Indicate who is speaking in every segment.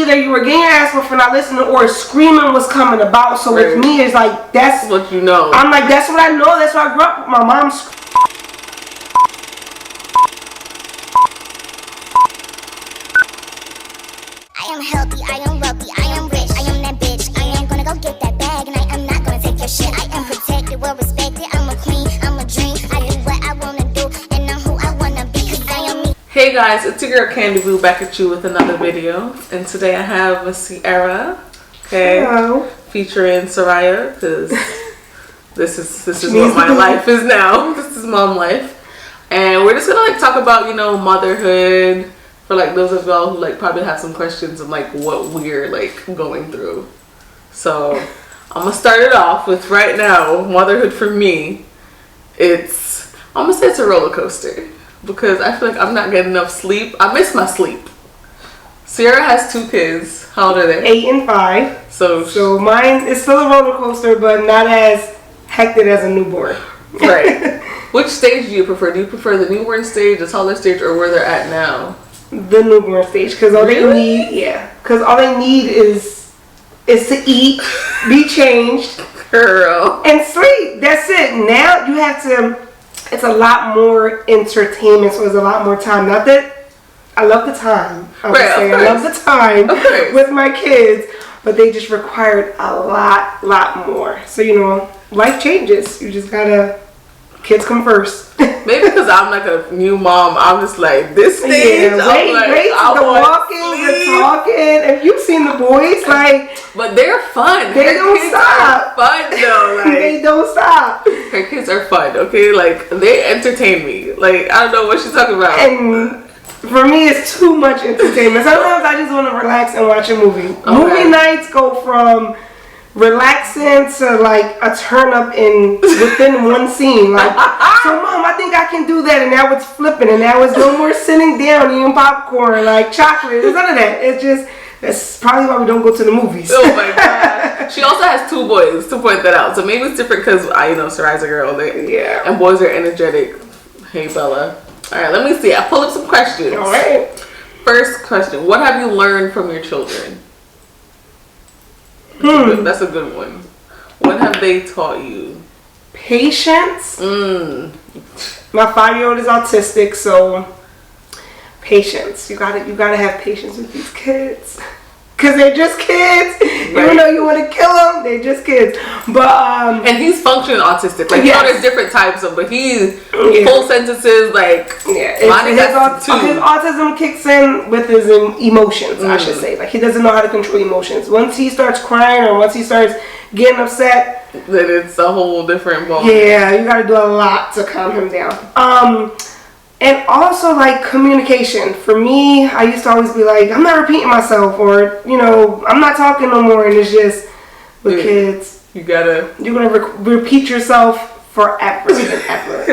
Speaker 1: either you were getting your ass whooped for not listening, or screaming was coming about. So with me, it's like, that's
Speaker 2: what you know.
Speaker 1: I'm like, that's what I know. That's why I grew up with my mom.
Speaker 3: I am healthy, I am wealthy, I am rich, I am that bitch. I am gonna go get that bag, and I am not gonna take your shit. I am protected, well respected, I'm a queen, I'm a dream. I do what I wanna do, and I'm who I wanna be, cause I am me.
Speaker 2: Hey guys, it's your girl Candy Boo back at you with another video. And today I have Miss Sierra, okay,
Speaker 1: Hello.
Speaker 2: featuring Soraya, because this is what my life is now. This is mom life. And we're just gonna like talk about, you know, motherhood, for like those of y'all who like probably have some questions of like what we're like going through. So I'm gonna start it off with right now, motherhood for me, I'm gonna say it's a roller coaster, because I feel like I'm not getting enough sleep. I miss my sleep. Sierra has 2 kids. How old are they?
Speaker 1: 8 and 5.
Speaker 2: So
Speaker 1: mine is still a roller coaster, but not as hectic as a newborn.
Speaker 2: Right. Which stage do you prefer? Do you prefer the newborn stage, the toddler stage, or where they're at now?
Speaker 1: The newborn stage, because all they need, all they need is to eat, be changed,
Speaker 2: girl,
Speaker 1: and sleep. That's it. Now you have to. It's a lot more entertainment, so there's a lot more time. Not that I love the time. I love the time with my kids, but they just required a lot more. So you know, life changes. You just gotta. Kids come first.
Speaker 2: Maybe because I'm like a new mom, I'm just like, this stage,
Speaker 1: the walking, the talking, and you've seen the boys, like.
Speaker 2: But they're fun.
Speaker 1: They don't stop.
Speaker 2: Fun though, like.
Speaker 1: They don't stop.
Speaker 2: Her kids are fun, okay? Like, they entertain me. Like, I don't know what she's talking about.
Speaker 1: And for me, it's too much entertainment. Sometimes I just want to relax and watch a movie. Okay. Movie nights go from relaxing to like a turn up within one scene. Like, so mom, I think I can do that, and now it's flipping, and now it's no more sitting down eating popcorn like chocolate. There's none of that. It's just that's probably why we don't go to the movies.
Speaker 2: Oh my god. She also has 2 boys, to point that out. So maybe it's different because I know Soraya's a girl. And boys are energetic. Hey Bella. All right, let me see. I pulled up some questions.
Speaker 1: All right.
Speaker 2: First question: what have you learned from your children? That's a good one. What have they taught you?
Speaker 1: Patience. My 5-year-old is autistic, so patience. You gotta have patience with these kids, cause they're just kids. Right. Even though you want to kill them, they're just kids. But
Speaker 2: and he's functioning autistic. Like, you know, there's different types of, but he's full sentences. Like,
Speaker 1: his autism kicks in with his emotions. I should say, like, he doesn't know how to control emotions. Once he starts crying or once he starts getting upset,
Speaker 2: then it's a whole different ball.
Speaker 1: Yeah, you got to do a lot to calm him down. And also, like, communication. For me, I used to always be like, I'm not repeating myself, or, you know, I'm not talking no more. And it's just, with kids, you're going to repeat yourself forever and ever.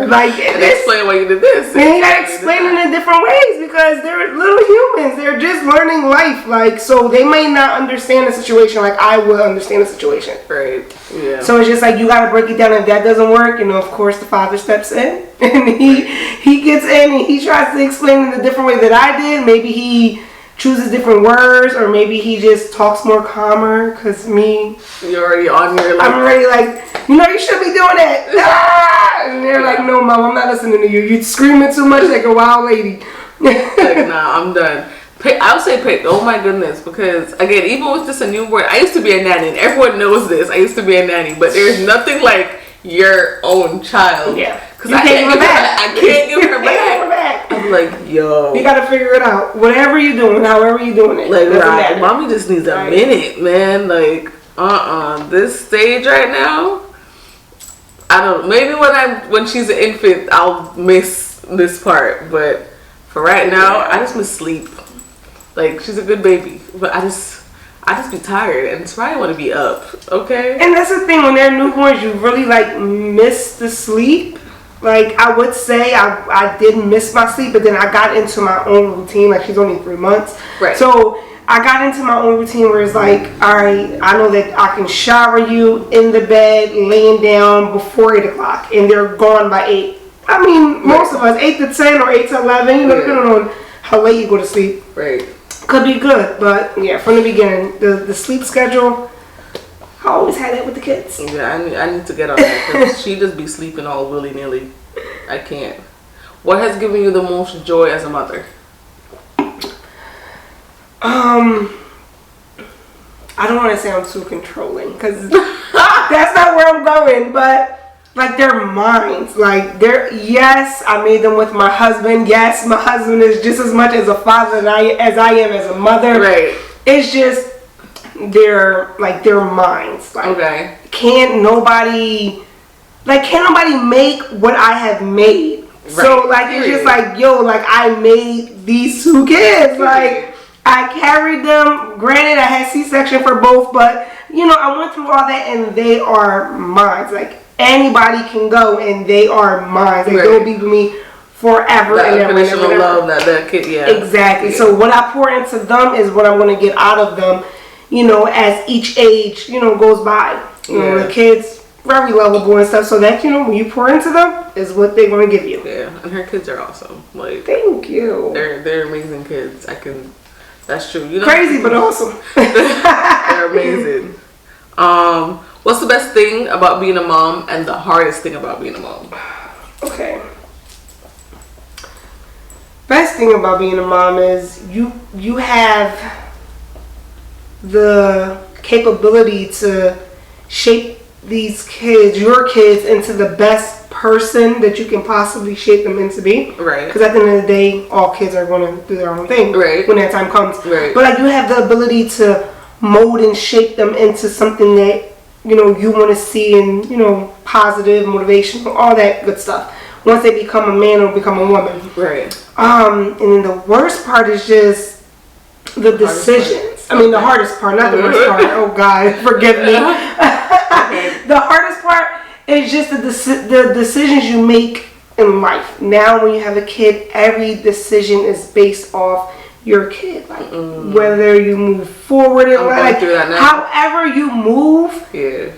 Speaker 1: Like,
Speaker 2: and explain why you did this.
Speaker 1: And you got to explain it in different ways, because they're little humans. They're just learning life. Like, so they may not understand the situation like I would understand the situation.
Speaker 2: Right. Yeah.
Speaker 1: So it's just like, you got to break it down. If that doesn't work, you know, of course the father steps in and he gets in and he tries to explain it a different way that I did. Maybe he chooses different words, or maybe he just talks more calmer, because me,
Speaker 2: you're already on your, like,
Speaker 1: I'm already like, you know, you should be doing that. Ah! And they're like, no mom, I'm not listening to you. You're screaming too much like a wild lady.
Speaker 2: Like, nah, I'm done. I would say pick. Oh my goodness, because again, even with just a newborn, I used to be a nanny, and everyone knows this. I used to be a nanny, but there's nothing like your own child.
Speaker 1: Yeah,
Speaker 2: because I can't give her back. I'm like, yo,
Speaker 1: you gotta figure it out. Whatever you're doing, however you're doing it.
Speaker 2: Like, right, mommy just needs a minute, man. Like, this stage right now, I don't. Maybe when she's an infant, I'll miss this part, but for right now, I just miss sleep. Like, she's a good baby, but I just be tired, and it's why I want to be up, okay?
Speaker 1: And that's the thing, when they're newborns, you really, like, miss the sleep. Like, I would say I did miss my sleep, but then I got into my own routine. Like, she's only 3 months.
Speaker 2: Right.
Speaker 1: So, I got into my own routine where it's like, all right, I know that I can shower you in the bed, laying down before 8 o'clock, and they're gone by 8. I mean, most of us, 8 to 10 or 8 to 11, you know, depending on how late you go to sleep.
Speaker 2: Right.
Speaker 1: could be good, but yeah, from the beginning, the sleep schedule, I always had that with the kids.
Speaker 2: Yeah, I need to get on that because she just be sleeping all willy-nilly. I can't. What has given you the most joy as a mother?
Speaker 1: I don't want to say I'm too controlling because that's not where I'm going, but like their minds, like yes, I made them with my husband. Yes, my husband is just as much as a father as I am as a mother.
Speaker 2: Right.
Speaker 1: It's just their minds. Like,
Speaker 2: okay.
Speaker 1: Can't nobody make what I have made. Right. So like it's just like, yo, like I made these two kids. Like I carried them. Granted, I had C-section for both, but you know, I went through all that, and they are mine. Like anybody can go, and they are mine. Like they'll be with me forever
Speaker 2: that
Speaker 1: and ever.
Speaker 2: Unconditional love that kid, yeah.
Speaker 1: Exactly. Yeah. So what I pour into them is what I'm going to get out of them. You know, as each age, you know, goes by. You know, the kids very lovable and stuff. So that, you know, when you pour into them is what they're going to give you.
Speaker 2: Yeah, and her kids are awesome. Like,
Speaker 1: thank you.
Speaker 2: They're amazing kids. That's true. You know,
Speaker 1: crazy but awesome.
Speaker 2: They're amazing. What's the best thing about being a mom and the hardest thing about being a mom?
Speaker 1: Okay. Best thing about being a mom is you have the capability to shape these kids, your kids, into the best person that you can possibly shape them into be.
Speaker 2: Right.
Speaker 1: Because at the end of the day, all kids are going to do their own thing.
Speaker 2: Right.
Speaker 1: When that time comes.
Speaker 2: Right.
Speaker 1: But like you have the ability to mold and shape them into something that, you know, you want to see, and, you know, positive, motivational, all that good stuff. Once they become a man or become a woman.
Speaker 2: Right.
Speaker 1: And then the worst part is just the decisions. I mean, the hardest part, not the worst part. Oh God, forgive me. Okay. The hardest part is just the decisions you make in life. Now, when you have a kid, every decision is based off your kid. Like whether you move forward in life, however you move, it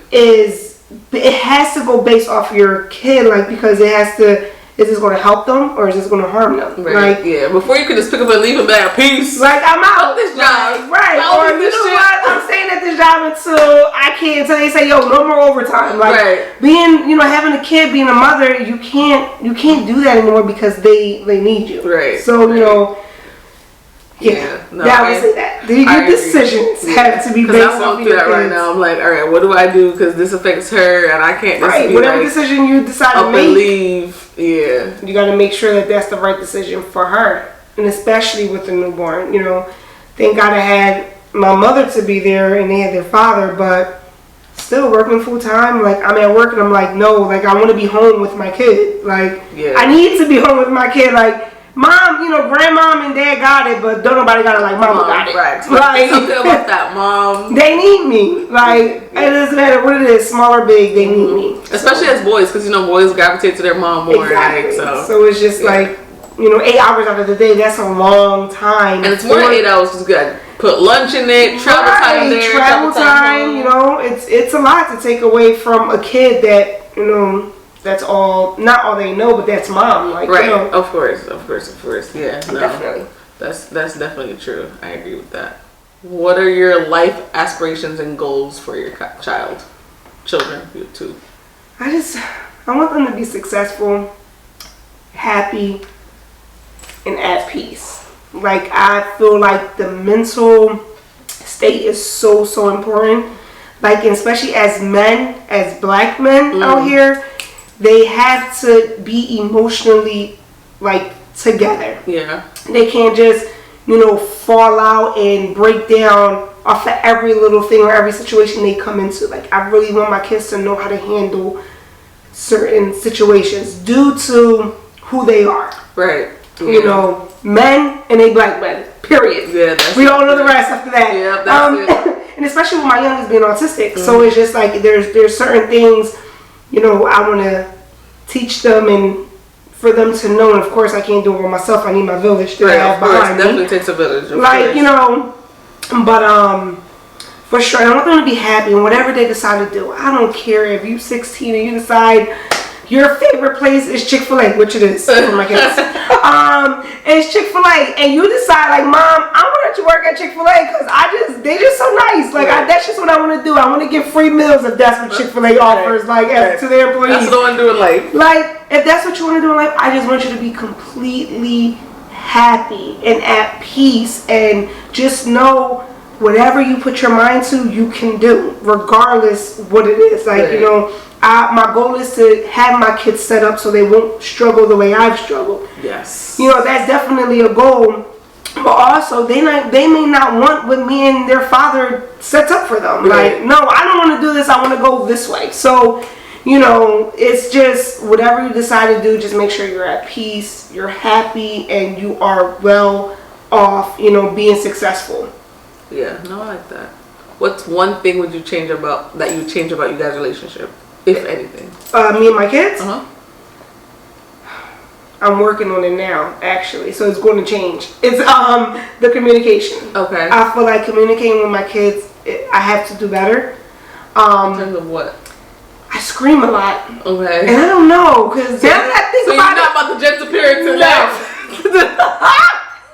Speaker 1: has to go based off your kid. Like, because it has to. Is this going to help them or is this going to harm them?
Speaker 2: Right. Like, yeah. Before you could just pick up and leave them at peace.
Speaker 1: Like, I'm out
Speaker 2: this job.
Speaker 1: Right. Or you know what? I'm staying at this job until they say, yo, no more overtime. Like being, you know, having a kid, being a mother, you can't do that anymore because they need you. Right. So you know. Yeah, no, I would say that. Your decisions have to be based
Speaker 2: on. I'm going through that right now. I'm like, all right, what do I do? Because this affects her, and I can't just be
Speaker 1: whatever decision you decide to make,
Speaker 2: leave. Yeah,
Speaker 1: you got to make sure that that's the right decision for her, and especially with the newborn. You know, thank God I had my mother to be there, and they had their father, but still working full time. Like, I'm at work, and I'm like, no, like I want to be home with my kid. Like, I need to be home with my kid. Like. Mom, you know, grandmom and dad got it, but don't nobody got it like mama got it.
Speaker 2: Right. Like, something about that, mom.
Speaker 1: They need me. Like, it doesn't matter what it is, small or big, they need me.
Speaker 2: Especially as boys, because, you know, boys gravitate to their mom more.
Speaker 1: Exactly.
Speaker 2: Like,
Speaker 1: so it's just like, you know, 8 hours out of the day, that's a long time.
Speaker 2: And it's more than 8 hours because you got to put lunch in it, travel time there,
Speaker 1: travel time, you know, it's a lot to take away from a kid that, you know, that's all, not all they know, but that's mom. Like,
Speaker 2: right.
Speaker 1: You know.
Speaker 2: Of course. Yeah. No.
Speaker 1: Definitely.
Speaker 2: That's definitely true. I agree with that. What are your life aspirations and goals for your children, you too?
Speaker 1: I want them to be successful, happy, and at peace. Like, I feel like the mental state is so important. Like, especially as men, as black men out here, they have to be emotionally, like, together. Yeah. They can't just, you know, fall out and break down off of every little thing or every situation they come into. Like, I really want my kids to know how to handle certain situations due to who they are. Right. You know, men and they black men. Period. Yeah. We don't know the rest after that. Yeah. That's it. And especially with my youngest being autistic, so it's just like there's certain things, you know, I want to teach them and for them to know. And of course, I can't do it by myself. I need my village to have behind me. Definitely takes a village. Like, you know, but for sure, I want them to be happy in whatever they decide to do. I don't care if you're 16 and you decide your favorite place is Chick-fil-A, which it is for my kids. It's Chick-fil-A, and you decide like, Mom, I want to work at Chick-fil-A because they just so nice. Like that's just what I want to do. I want to give free meals if that's what Chick-fil-A offers, like to their employees.
Speaker 2: That's what I want to do in life.
Speaker 1: Like if that's what you want to do in life, I just want you to be completely happy and at peace, and just know whatever you put your mind to, you can do, regardless what it is. Like you know. My goal is to have my kids set up so they won't struggle the way I've struggled.
Speaker 2: Yes.
Speaker 1: You know, that's definitely a goal. But also, they may not want what me and their father sets up for them.
Speaker 2: Right.
Speaker 1: Like, no, I don't want to do this. I want to go this way. So, you know, it's just whatever you decide to do, just make sure you're at peace, you're happy, and you are well off, you know, being successful.
Speaker 2: Yeah, no, I like that. What's one thing would you change about you guys' relationship? If anything.
Speaker 1: Me and my kids?
Speaker 2: Uh-huh.
Speaker 1: I'm working on it now, actually. So it's going to change. It's the communication.
Speaker 2: Okay.
Speaker 1: I feel like communicating with my kids, I have to do better.
Speaker 2: In terms of what?
Speaker 1: I scream a lot.
Speaker 2: Okay.
Speaker 1: And I don't know, because now that I think
Speaker 2: so
Speaker 1: about
Speaker 2: you're not about the gentle parents in life.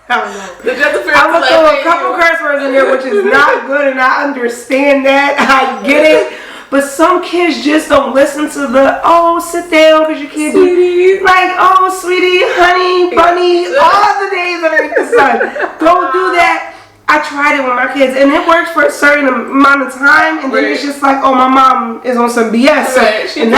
Speaker 1: I don't know.
Speaker 2: The gentle parents
Speaker 1: I'm going to throw a couple curse words in there, which is not good, and I understand that. I get it. But some kids just don't listen to the, sit down because you can't do, like, sweetie, honey, bunny, all the days underneath the sun. Don't do that. I tried it with my kids, and it works for a certain amount of time, and then it's just like, my mom is on some BS. So and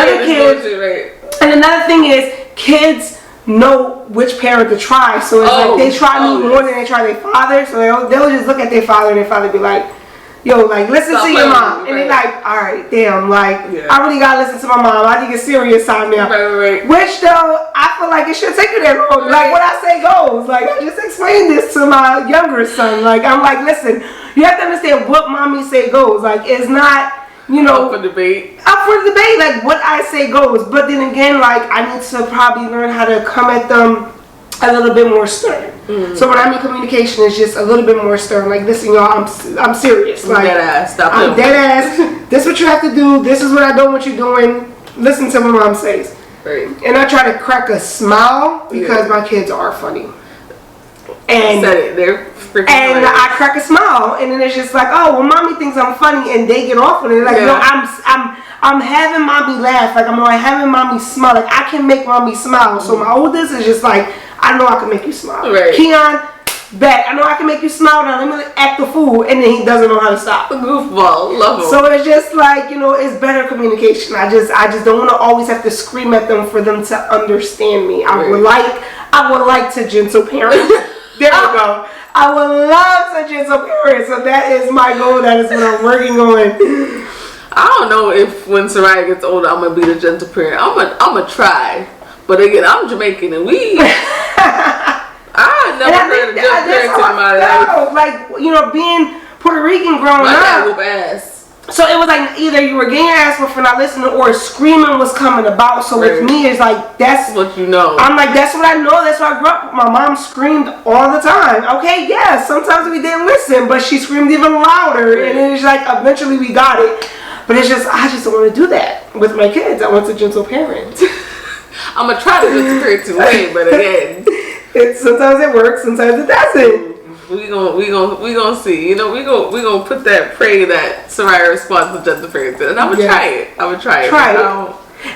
Speaker 1: another thing is, kids know which parent to try. So it's like they try me more than they try their father. So they'll just look at their father, and their father be like, yo, like, listen to your mom. And they're like, all right, damn, like, I really got to listen to my mom. I think it's serious time now.
Speaker 2: Right.
Speaker 1: Which, though, I feel like it should take you that long. Like, what I say goes. Like, I just explained this to my younger son. Like, I'm like, listen, you have to understand what mommy say goes. Like, it's not, you know.
Speaker 2: Up for debate.
Speaker 1: Like, what I say goes. But then again, like, I need to probably learn how to come at them a little bit more stern. So when I mean communication, it's just a little bit more stern. Like, listen, y'all, I'm serious. Like,
Speaker 2: dead ass. Stop.
Speaker 1: I'm dead ass. This is what you have to do. This is what I don't want you doing. Listen to what mom says.
Speaker 2: Right.
Speaker 1: And I try to crack a smile because my kids are funny. And
Speaker 2: they're freaking hilarious.
Speaker 1: I crack a smile, and then it's just like, well, mommy thinks I'm funny, and they get off on it. Like, no, I'm having mommy laugh. Like, I'm like having mommy smile. Like, I can make mommy smile. So my oldest is just like, I know I can make you smile. Right. Keon, bet. I know I can make you smile. Now let me act the fool, and then he doesn't know how to stop.
Speaker 2: A goofball, love him. So
Speaker 1: it's just like, you know, it's better communication. I just don't want to always have to scream at them for them to understand me. I would like to gentle parent. There we go. I would love to gentle parent. So that is my goal. That is what I'm working on.
Speaker 2: I don't know if when Soraya gets older, I'm gonna be the gentle parent. I'm gonna try. But again, I'm Jamaican, and I never heard of gentle parenting in my life.
Speaker 1: Like, you know, being Puerto Rican growing
Speaker 2: my dad
Speaker 1: up.
Speaker 2: whoop ass.
Speaker 1: So it was like either you were getting your ass whooped for not listening, or screaming was coming about. So with me, it's like that's
Speaker 2: what you know.
Speaker 1: I'm like, that's what I know. That's what I grew up with. My mom screamed all the time. Okay, yeah, sometimes we didn't listen, but she screamed even louder, and it's like eventually we got it. But it's just I just don't want to do that with my kids. I want to gentle parent.
Speaker 2: I'm gonna try to gentle parent today, but again,
Speaker 1: sometimes it works, sometimes it doesn't.
Speaker 2: We gonna see. You know, we gonna put that pray that Soraya responds to gentle parenting, and I'm gonna try it. Try it.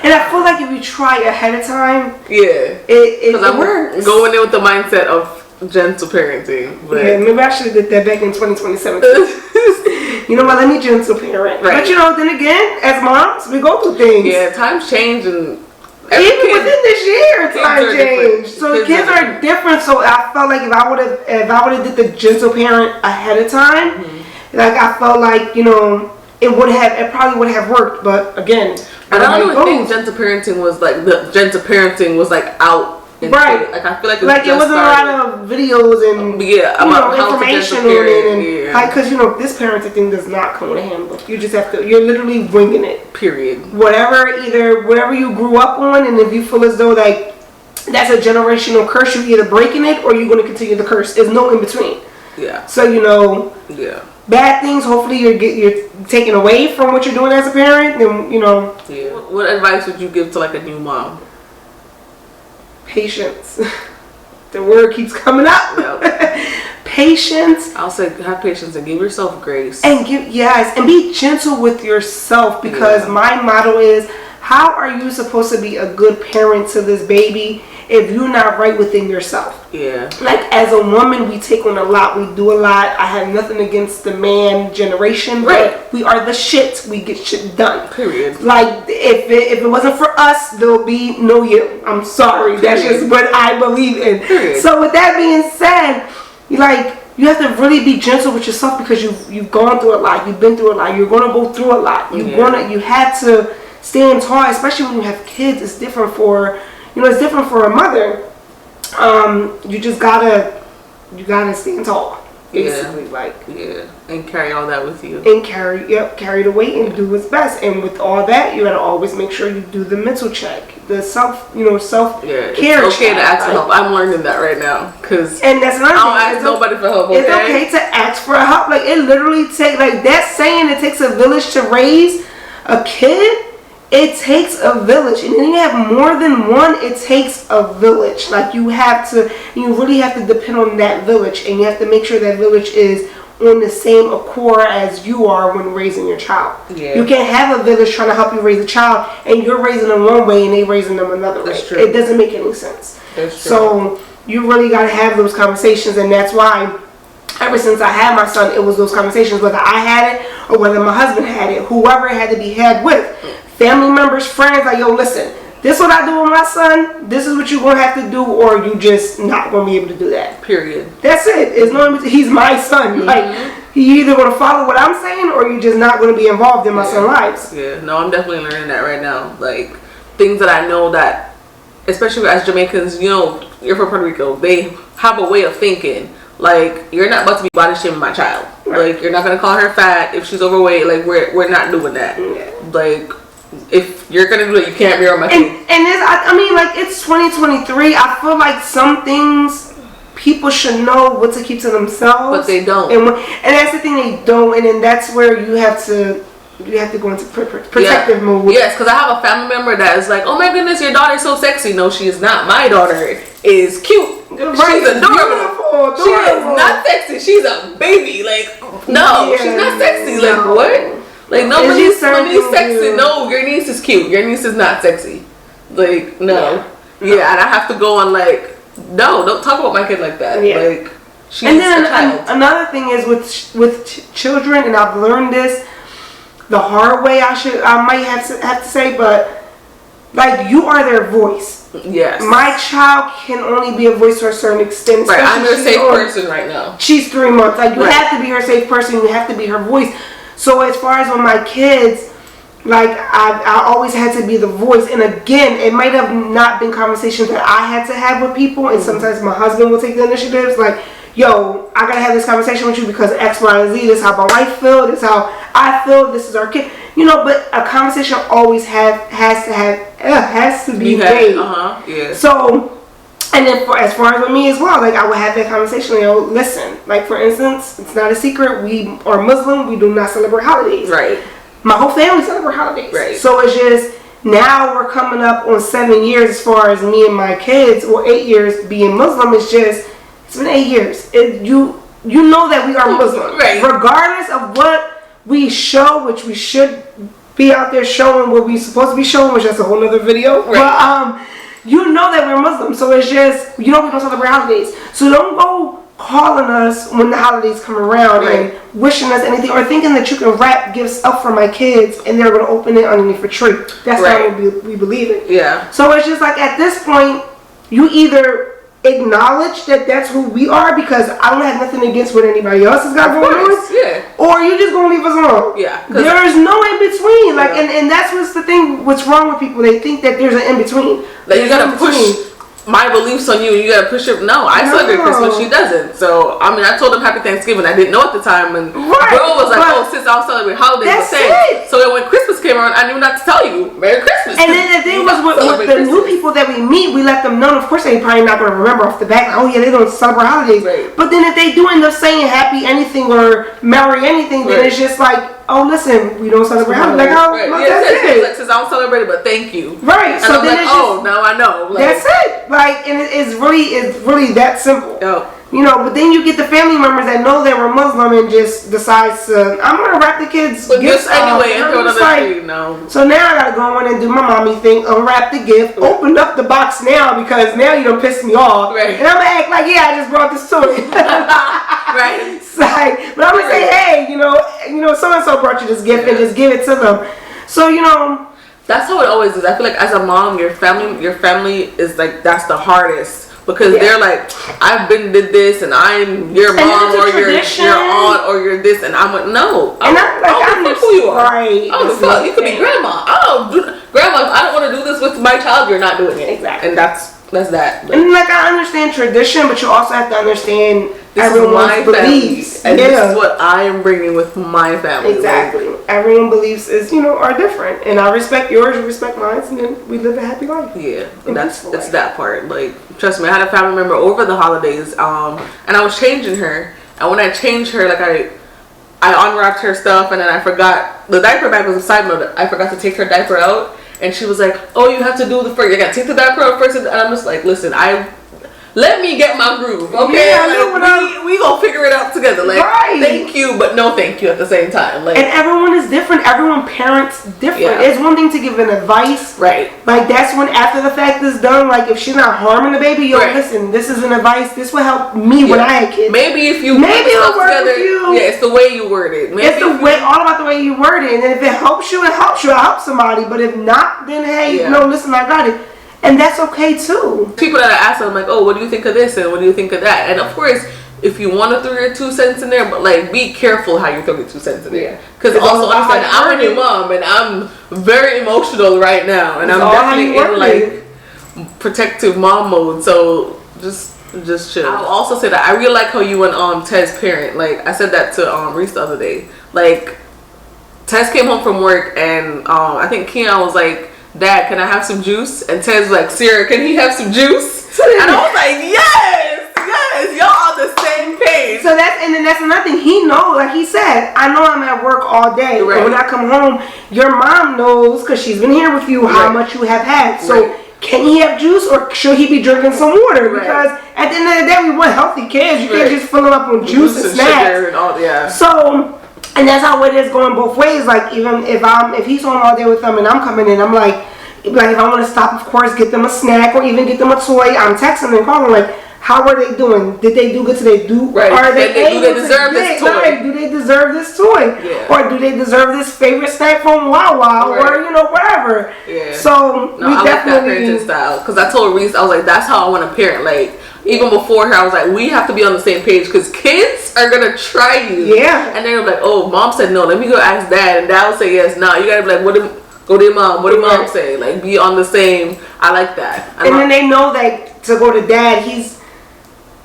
Speaker 1: And I feel like if you try ahead of time,
Speaker 2: it
Speaker 1: works.
Speaker 2: Going in with the mindset of gentle parenting. But
Speaker 1: maybe I should have did that back in 2017. You know what? Let me gentle parent. Right. But you know, then again, as moms, we go through things.
Speaker 2: Yeah, times change, and
Speaker 1: even within this year, times change. So kids are different. So I felt like if I would have did the gentle parent ahead of time, like I felt like, you know, it probably would have worked. But again,
Speaker 2: I don't really think gentle parenting was like out.
Speaker 1: Right.
Speaker 2: Like I feel like
Speaker 1: it wasn't a lot of videos and information on it, and like, because you know this parenting thing does not come with a handbook. You just have to. You're literally winging it.
Speaker 2: Period.
Speaker 1: Whatever you grew up on, and if you feel as though like that's a generational curse, you're either breaking it or you're going to continue the curse. There's no in between.
Speaker 2: Yeah.
Speaker 1: So you know.
Speaker 2: Yeah.
Speaker 1: Bad things. Hopefully you're taken away from what you're doing as a parent. Then you know.
Speaker 2: Yeah. what advice would you give to like a new mom?
Speaker 1: Patience. The word keeps coming up.
Speaker 2: Yep.
Speaker 1: Patience.
Speaker 2: I'll say have patience and give yourself grace.
Speaker 1: And be gentle with yourself, because my motto is, how are you supposed to be a good parent to this baby if you're not right within yourself?
Speaker 2: Yeah.
Speaker 1: Like, as a woman, we take on a lot. We do a lot. I have nothing against the man generation, but we are the shit. We get shit done.
Speaker 2: Period.
Speaker 1: Like, if it wasn't for us, there'll be no you. I'm sorry. Period. That's just what I believe in. Period. So with that being said, you have to really be gentle with yourself, because you've gone through a lot. You've been through a lot. You're gonna go through a lot. You have to stand tall, especially when you have kids. It's different for a mother. You just gotta stand tall, basically.
Speaker 2: And carry all that with you.
Speaker 1: And carry the weight and do what's best. And with all that, you gotta always make sure you do the mental check, the self care.
Speaker 2: It's okay to ask for help. I'm learning that right now,
Speaker 1: and that's another thing.
Speaker 2: I don't ask nobody for help. Okay?
Speaker 1: It's okay to ask for help. Like, it literally takes, like that saying, it takes a village to raise a kid. It takes a village, and then you have more than one. It takes a village. Like, you really have to depend on that village, and you have to make sure that village is on the same accord as you are when raising your child. You can't have a village trying to help you raise a child, and you're raising them one way and they raising them another way. True. It doesn't make any sense. So you really got to have those conversations, and that's why ever since I had my son, it was those conversations, whether I had it or whether my husband had it, whoever it had to be had with. Family members, friends, like, yo, listen, this is what I do with my son, this is what you're going to have to do, or you just not going to be able to do that.
Speaker 2: Period.
Speaker 1: That's it. It's no, he's my son.
Speaker 2: Mm-hmm.
Speaker 1: Like, you either going to follow what I'm saying, or you're just not going to be involved in my son's lives.
Speaker 2: Yeah, no, I'm definitely learning that right now. Like, things that I know that, especially as Jamaicans, you're from Puerto Rico, they have a way of thinking. Like, you're not about to be body shaming my child. Right. Like, you're not going to call her fat if she's overweight. Like, we're not doing that. Yeah. Like, if you're gonna do it, you can't be on my kid.
Speaker 1: And it's 2023. I feel like some things people should know what to keep to themselves,
Speaker 2: but they don't.
Speaker 1: And that's the thing, they don't. And then that's where you have to go into protective mode.
Speaker 2: Yes, because I have a family member that is like, oh my goodness, your daughter's so sexy. No, she is not. My daughter is cute. Right. She's adorable. She is not sexy. She's a baby. Like, no, she's not sexy. Like, what? Like, nobody's sexy. No, your niece is cute. Your niece is not sexy. Like, no. Yeah, and I have to go on, like, no, don't talk about my kid like that. Yeah. Like, she's a child.
Speaker 1: Another thing is with children, and I've learned this the hard way, I might have to say, but, like, you are their voice.
Speaker 2: Yes.
Speaker 1: My child can only be a voice to a certain extent.
Speaker 2: Right, I'm your safe person right now.
Speaker 1: She's 3 months. Like, you have to be her safe person. You have to be her voice. So as far as with my kids, like, I always had to be the voice. And again, it might have not been conversations that I had to have with people. And sometimes my husband will take the initiatives. Like, yo, I gotta have this conversation with you because X, Y, and Z. This is how my wife feels. This is how I feel. This is our kid. But a conversation always has to be made.
Speaker 2: Yeah.
Speaker 1: So. And then as far as with me as well, like, I would have that conversation, listen, like, for instance, it's not a secret, we are Muslim, we do not celebrate holidays.
Speaker 2: Right.
Speaker 1: My whole family celebrates holidays.
Speaker 2: Right.
Speaker 1: So it's just, now we're coming up on 7 years as far as me and my kids, or 8 years being Muslim. It's been 8 years. You know that we are Muslim.
Speaker 2: Right.
Speaker 1: Regardless of what we show, which we should be out there showing what we're supposed to be showing, which that's a whole nother video. Right. But, you know that we're Muslim, so it's just, we don't celebrate holidays. So don't go calling us when the holidays come around and wishing us anything, or thinking that you can wrap gifts up for my kids and they're going to open it underneath a tree. That's not what we believe in.
Speaker 2: Yeah.
Speaker 1: So it's just like, at this point, you either acknowledge that that's who we are, because I don't have nothing against what anybody else has got going on.
Speaker 2: Yeah.
Speaker 1: Or you just gonna leave us alone.
Speaker 2: Yeah.
Speaker 1: There's no in between. Like, and that's what's the thing. What's wrong with people? They think that there's an in between.
Speaker 2: Like, you gotta push my beliefs on you. You gotta push it. No, I celebrate Christmas. She doesn't. So I mean, I told them Happy Thanksgiving. I didn't know at the time, and girl was like, "Oh, sis, I'll celebrate holidays the same." So then when Christmas came around, I knew not to tell you Merry Christmas.
Speaker 1: And then the thing was with the new people that we meet, we let them know. And of course, they probably not gonna remember off the bat. Like, oh yeah, they don't celebrate holidays. Right. But then if they do end up saying Happy anything or Merry anything, then it's just like, oh, listen, we don't celebrate. I'm like, oh,
Speaker 2: right.
Speaker 1: that's it.
Speaker 2: Like, since I don't celebrate it, but thank you.
Speaker 1: Right.
Speaker 2: And
Speaker 1: so
Speaker 2: I'm
Speaker 1: then
Speaker 2: like,
Speaker 1: it's
Speaker 2: oh, now I know. Like,
Speaker 1: that's it. Like, and it's really that simple.
Speaker 2: Oh.
Speaker 1: You know, but then you get the family members that know they were Muslim and just decides to, I'm gonna wrap the kids' gifts
Speaker 2: anyway and throw it on the
Speaker 1: like,
Speaker 2: tree. No.
Speaker 1: So now I gotta go in and do my mommy thing, unwrap the gift, open up the box now because now you done pissed me off.
Speaker 2: Right.
Speaker 1: And I'm gonna act like, yeah, I just brought this to you.
Speaker 2: Right.
Speaker 1: It's like, but I'm gonna say, hey, you know, so and so brought you this gift and just give it to them. So you know,
Speaker 2: that's how it always is. I feel like as a mom, your family is like that's the hardest. Because they're like, I've been did this, and I'm your mom, or your aunt, or you're this, and I'm like, no.
Speaker 1: And I'm like, I don't know
Speaker 2: who you are.
Speaker 1: Right.
Speaker 2: Oh, the fuck, you could be grandma. Oh, grandma, if I don't want to do this with my child, you're not doing it.
Speaker 1: Exactly.
Speaker 2: And that's that. Like,
Speaker 1: and like I understand tradition, but you also have to understand everyone's beliefs.
Speaker 2: And this is what I am bringing with my family.
Speaker 1: Exactly.
Speaker 2: Like,
Speaker 1: everyone's beliefs are different, and I respect yours, you respect mine, and then we live a happy life.
Speaker 2: Yeah, and it's that part. Like, trust me, I had a family member over the holidays, and I was changing her, and when I changed her, like I unwrapped her stuff, and then I forgot the diaper bag was a side note. I forgot to take her diaper out, and she was like, "Oh, you have to do the first. You got to take the diaper out first." And I'm just like, "Listen, let me get my groove, okay?
Speaker 1: Yeah,
Speaker 2: like, we gonna figure it out together. Like, thank you, but no thank you at the same time. Like,
Speaker 1: and everyone is different. Everyone parents different.
Speaker 2: Yeah.
Speaker 1: It's one thing to give an advice,
Speaker 2: right?
Speaker 1: Like that's when after the fact is done. Like if she's not harming the baby, listen, this is an advice. This will help me when I had kids.
Speaker 2: Maybe if you
Speaker 1: it'll work
Speaker 2: together,
Speaker 1: with you.
Speaker 2: Yeah, it's the way you word it. Maybe
Speaker 1: it's all about the way you word it. And if it helps you, it helps you. It helps somebody. But if not, then hey, no, listen, I got it. And that's okay too.
Speaker 2: People that I ask, I'm like, oh, what do you think of this and what do you think of that? And of course, if you want to throw your 2 cents in there, but like, be careful how you throw your 2 cents in there. Because also understand, I'm a new mom and I'm very emotional right now, and I'm definitely in like protective mom mode. So just chill. I'll also say that I really like how you and Tez parent. Like I said that to Reese the other day. Like Tez came home from work and I think Keon was like, Dad, can I have some juice? And Ted's like, Sierra, can he have some juice? And I was like, yes, y'all on the same page.
Speaker 1: So that's another thing. He knows, like he said, I know I'm at work all day. Right. But when I come home, your mom knows, because she's been here with you, how much you have had. So can he have juice or should he be drinking some water? Because at the end of the day, we want healthy kids. You can't just fill them up with juice and snacks.
Speaker 2: Sugar and all,
Speaker 1: So, and that's how it is going both ways. Like even if he's home all day with them and I'm coming in, I'm like if I want to stop, of course, get them a snack or even get them a toy. I'm texting them and calling like, how are they doing? Did they do good today? Do they deserve this toy? Do they deserve this toy?
Speaker 2: Yeah.
Speaker 1: Or do they deserve this favorite snack from Wawa or whatever?
Speaker 2: Yeah.
Speaker 1: So
Speaker 2: I like that parenting style because I told Reese, I was like, that's how I want to parent. Like even before her, I was like, we have to be on the same page because kids are gonna try you.
Speaker 1: Yeah.
Speaker 2: And they're like, oh, mom said no. Let me go ask dad, and dad will say yes. No, you gotta be like, go to your mom. What did mom say? Like, be on the same. I like that.
Speaker 1: And then they know that to go to dad,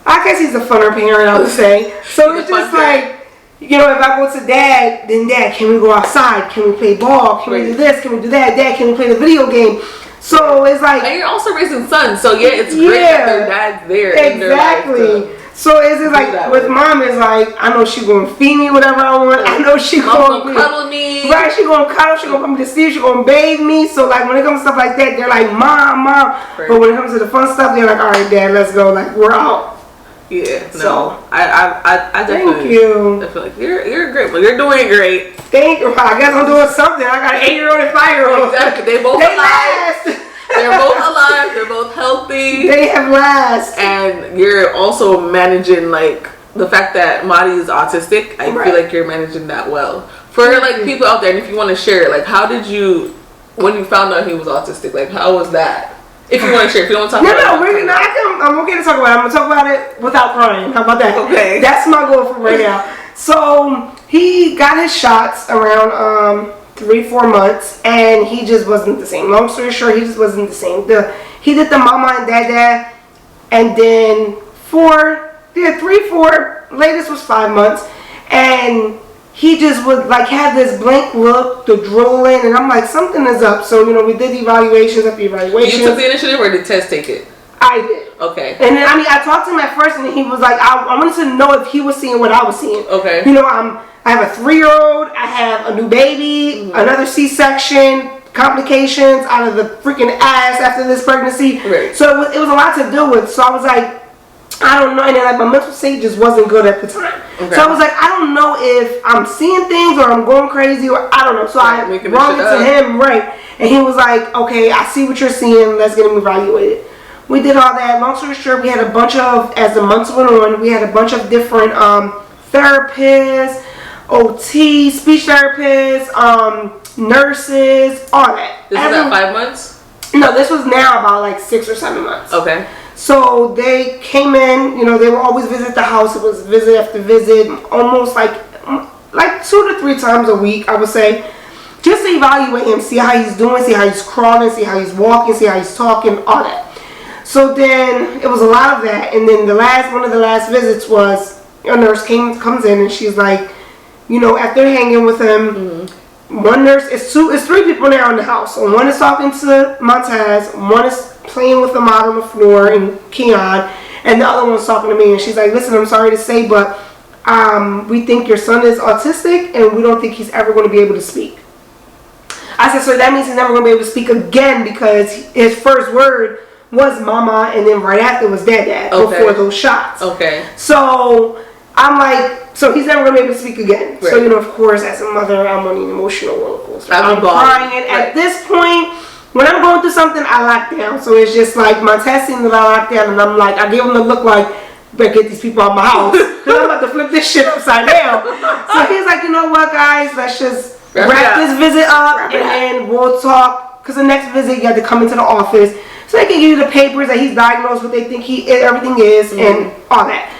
Speaker 1: I guess he's a funner parent, I would say. So it's just like, if I go to dad, then dad, can we go outside? Can we play ball? Can we do this? Can we do that? Dad, can we play the video game? So it's like.
Speaker 2: And you're also raising sons, so it's great that their dad's there in their life.
Speaker 1: So it's like with mom is like, I know she gonna feed me whatever I want. I know she gonna
Speaker 2: cuddle me.
Speaker 1: Right, she gonna cuddle, she gonna put me to sleep, she gonna bathe me. So like when it comes to stuff like that, they're like, mom. Right. But when it comes to the fun stuff, they're like, all right, dad, let's go. Like we're out.
Speaker 2: Yeah. No.
Speaker 1: So
Speaker 2: I definitely.
Speaker 1: Thank you.
Speaker 2: I feel like you're great. Well, you're doing great.
Speaker 1: Thank you. I guess I'm doing something. I got an 8-year-old and 5-year-old.
Speaker 2: Exactly. They both alive. They're both alive. They're both healthy.
Speaker 1: They have last.
Speaker 2: And you're also managing like the fact that Madi is autistic. I feel like you're managing that well. For like people out there, and if you want to share, like how did you, when you found out he was autistic, like how was that? If you want to share, if you don't want to talk about it.
Speaker 1: I'm okay to talk about it. I'm going to talk about it without crying. How about that?
Speaker 2: Okay.
Speaker 1: That's my goal for right now. So he got his shots around 3-4 months, and he just wasn't the same. Long story short, he just wasn't the same. He did the mama and dada, and then 3-4, latest was 5 months, and he just would like have this blank look, the drooling, and I'm like, something is up. So we did evaluations after evaluations.
Speaker 2: You took the initiative, or did Tess take it?
Speaker 1: I did.
Speaker 2: Okay.
Speaker 1: And then I talked to him at first, and he was like, I wanted to know if he was seeing what I was seeing.
Speaker 2: Okay.
Speaker 1: I have a 3-year-old. I have a new baby, another C-section, complications out of the freaking ass after this pregnancy.
Speaker 2: Right.
Speaker 1: So it was a lot to deal with. So I was like, I don't know. And then like my mental state just wasn't good at the time. Okay. So I was like, I don't know if I'm seeing things or I'm going crazy or I don't know. So I brought it to him, right. And he was like, okay, I see what you're seeing. Let's get him evaluated. We did all that. Long story short, we had a bunch of, as the months went on, we had a bunch of different therapists, OT, speech therapists, nurses, all that.
Speaker 2: This was at 5 months?
Speaker 1: No, this was now about like 6 or 7 months.
Speaker 2: Okay.
Speaker 1: So they came in, you know, they would always visit the house. It was visit after visit, almost like 2 to 3 times a week, I would say. Just to evaluate him, see how he's doing, see how he's crawling, see how he's walking, see how he's talking, all that. So then it was a lot of that, and then one of the last visits was a nurse comes in and she's like, you know, after hanging with him, one nurse, it's 3 people now in the house. So one is talking to Montez, one is playing with him out on the floor and Keon, and the other one's talking to me. And she's like, listen, I'm sorry to say, but we think your son is autistic, and we don't think he's ever going to be able to speak. I said, so that means he's never going to be able to speak again, because his first word was mama, and then right after was dad before those shots. Okay. So I'm like, so he's never going to be able to speak again. Right. So, you know, of course, as a mother, I'm on an emotional roller coaster. I'm crying. And at this point, when I'm going through something, I lock down. So it's just like my testing that I lock down, and I'm like, I give him the look like, better get these people out of my house, because I'm about to flip this shit upside down. So he's like, you know what, guys, let's just wrap this visit up, and then we'll talk. Because the next visit, you have to come into the office, so they can give you the papers that he's diagnosed, what they think everything is, and all that.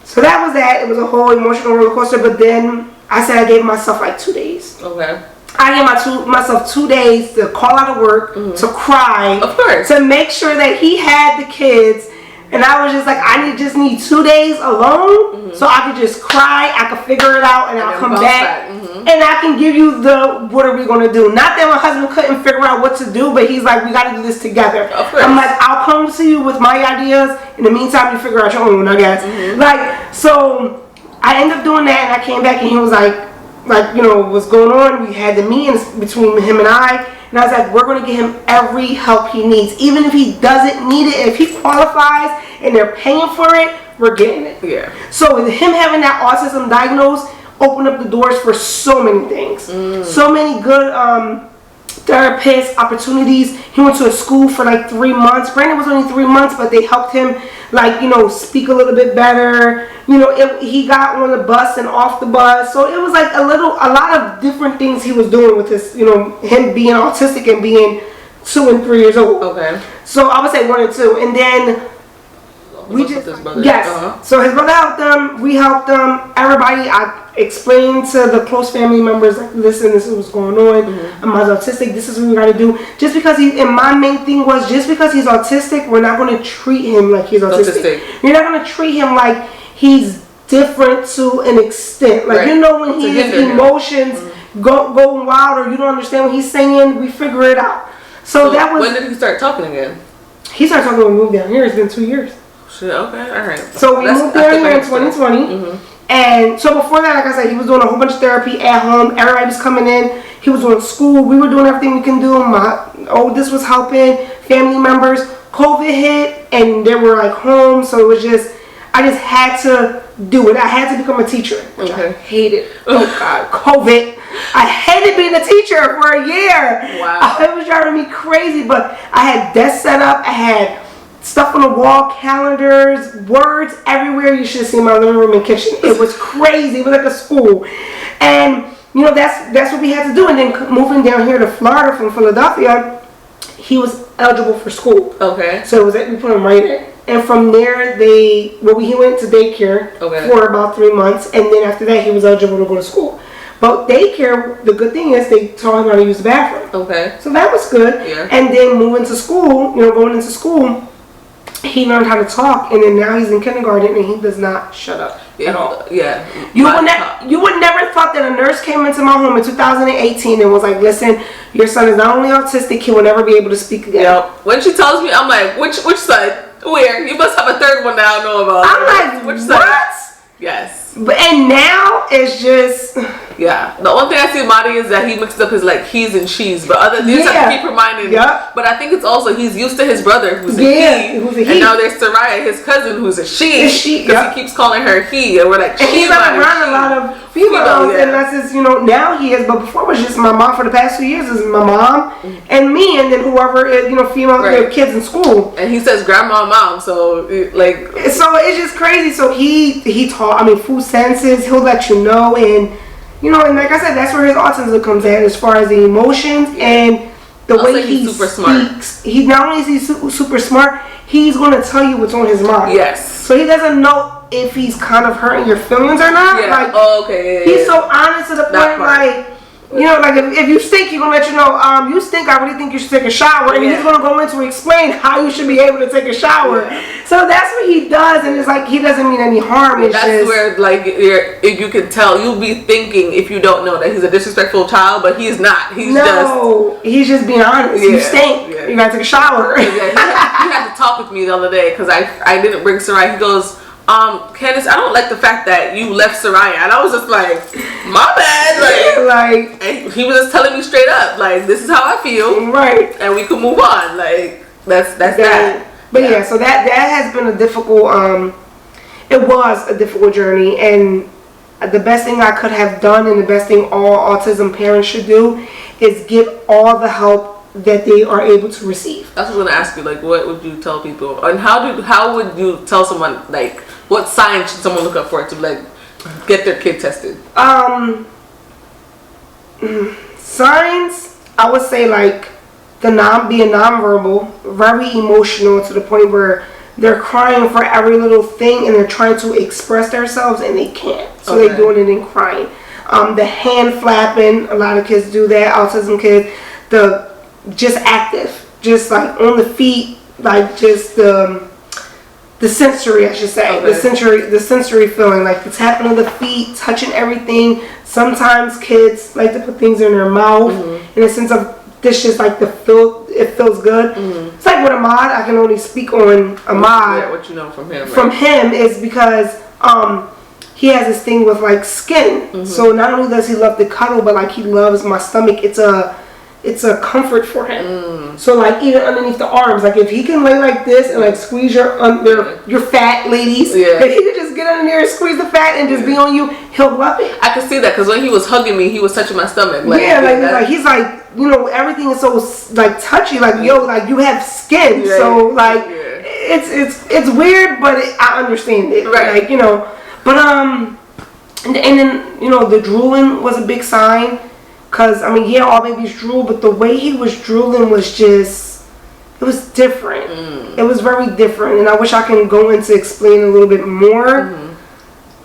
Speaker 1: So that was that. It was a whole emotional roller coaster. But then I said I gave myself like 2 days. Okay. I gave myself 2 days to call out of work, to cry, of course, to make sure that he had the kids. And I was just like, I just need 2 days alone, so I could just cry. I could figure it out, and I'll come back, and I can give you what are we going to do. Not that my husband couldn't figure out what to do, but he's like, we got to do this together. I'm like, I'll come to you with my ideas. In the meantime, you figure out your own, I guess. Like, so I ended up doing that, and I came back, and he was like, you know, what's going on? We had the meetings between him and I. And I was like, we're going to get him every help he needs. Even if he doesn't need it, if he qualifies and they're paying for it, we're getting it. Yeah. So with him having that autism diagnosed opened up the doors for so many things. So many good therapists, opportunities. He went to a school for like 3 months. Granted, it was only 3 months, but they helped him, like, you know, speak a little bit better. You know, he got on the bus and off the bus. So it was like a lot of different things he was doing with his, you know, him being autistic and being 2 and 3 years old. Okay. So I would say 1 and 2. And then we just, yes. So his brother helped them. We helped them. Everybody, I explained to the close family members, like, listen, this is what's going on. I'm autistic. This is what we got to do. Just because and my main thing was, just because he's autistic, we're not going to treat him like he's autistic. You're not going to treat him like he's different to an extent. Like, you know, when his emotions go wild, or you don't understand what he's saying, we figure it out. So that was.
Speaker 2: When did he start talking again?
Speaker 1: He started talking when we moved down here. It's been 2 years.
Speaker 2: Okay, all right.
Speaker 1: So we moved down here in 2020. And so before that, like I said, he was doing a whole bunch of therapy at home. Everybody was coming in. He was doing school. We were doing everything we can do. My oldest was helping. Family members. COVID hit, and they were like home. So it was just, I just had to do it. I had to become a teacher, which I hated. Oh God, COVID. I hated being a teacher for a year. Wow. It was driving me crazy. But I had desk set up. I had stuff on the wall, calendars, words everywhere. You should have seen my living room and kitchen. It was crazy. It was like a school. And, you know, that's what we had to do. And then moving down here to Florida from Philadelphia, he was eligible for school. Okay. So it was we put him right in. And from there, he went to daycare for about 3 months. And then after that, he was eligible to go to school. But daycare, the good thing is they taught him how to use the bathroom. Okay. So that was good. Yeah. And then going into school, he learned how to talk, and then now he's in kindergarten, and he does not shut up at all. Yeah. You would never thought that a nurse came into my home in 2018 and was like, listen, your son is not only autistic, he will never be able to speak again.
Speaker 2: Yep. When she tells me, I'm like, which son? Where? You must have a third one that I don't know about.
Speaker 1: I'm like, which son? What?
Speaker 2: Yes.
Speaker 1: And now is just.
Speaker 2: Yeah. The only thing I see Madi is that he mixes up his like he's and she's, but other things I keep reminding.
Speaker 1: Yep.
Speaker 2: But I think it's also he's used to his brother who's a he, and now there's Soraya, his cousin, who's a she. Because he keeps calling her he, and we're like,
Speaker 1: and he's like around a lot of females, and that's just now he is. But before it was just my mom. For the past 2 years, is my mom and me, and then whoever female kids in school.
Speaker 2: And he says grandma, mom, so like.
Speaker 1: So it's just crazy. So he taught. I mean, food senses. He'll let you know, and and like I said, that's where his autism comes in, as far as the emotions and the way he
Speaker 2: super
Speaker 1: speaks.
Speaker 2: Smart.
Speaker 1: He not only is he super smart, he's going to tell you what's on his mind.
Speaker 2: Yes.
Speaker 1: So he doesn't know if he's kind of hurting your feelings or not.
Speaker 2: Yeah.
Speaker 1: Like,
Speaker 2: okay.
Speaker 1: He's so honest to the point, like. Like if you stink, he's gonna let you know. You stink. I really think you should take a shower, and he's gonna go in to explain how you should be able to take a shower. Yeah. So that's what he does, and it's like he doesn't mean any harm. It's
Speaker 2: that's
Speaker 1: just,
Speaker 2: where like you can tell. You'll be thinking if you don't know that he's a disrespectful child, but he's not. He's
Speaker 1: just being honest. You stink. You gotta take a shower.
Speaker 2: He had to talk with me the other day because I didn't bring Sarai. He goes, Candace, I don't like the fact that you left Soraya. And I was just like, my bad. Like and he was just telling me straight up, like, this is how I feel.
Speaker 1: Right.
Speaker 2: And we can move on. Like, that's that.
Speaker 1: But yeah, so that has been a difficult, it was a difficult journey. And the best thing I could have done, and the best thing all autism parents should do, is get all the help that they are able to receive.
Speaker 2: That's what I was gonna ask you. Like, what would you tell people, and how would you tell someone, like, what signs should someone look up for to like get their kid tested?
Speaker 1: Signs, I would say, like being nonverbal, very emotional to the point where they're crying for every little thing, and they're trying to express themselves and they can't. So they're doing it and crying. The hand flapping, a lot of kids do that. Autism kids, just active, just like on the feet, like just the sensory, I should say, the sensory feeling, like the tapping of the feet, touching everything. Sometimes kids like to put things in their mouth in a sense of this, just like it feels good. It's like with Ahmad, I can only speak on Ahmad.
Speaker 2: What you know from him?
Speaker 1: From him is because he has this thing with like skin. So not only does he love to cuddle, but like he loves my stomach. It's a comfort for him. So like even underneath the arms, like if he can lay like this and like squeeze your fat, ladies, if he could just get under there and squeeze the fat and just be on you, he'll love it.
Speaker 2: I could see that because when he was hugging me, he was touching my stomach. Like,
Speaker 1: he's like, everything is so like touchy, like like you have skin, so like it's weird, but I understand it, right? Like but and then the drooling was a big sign. Because, I mean, all babies drool, but the way he was drooling was just, it was different. It was very different. And I wish I can go into explain a little bit more.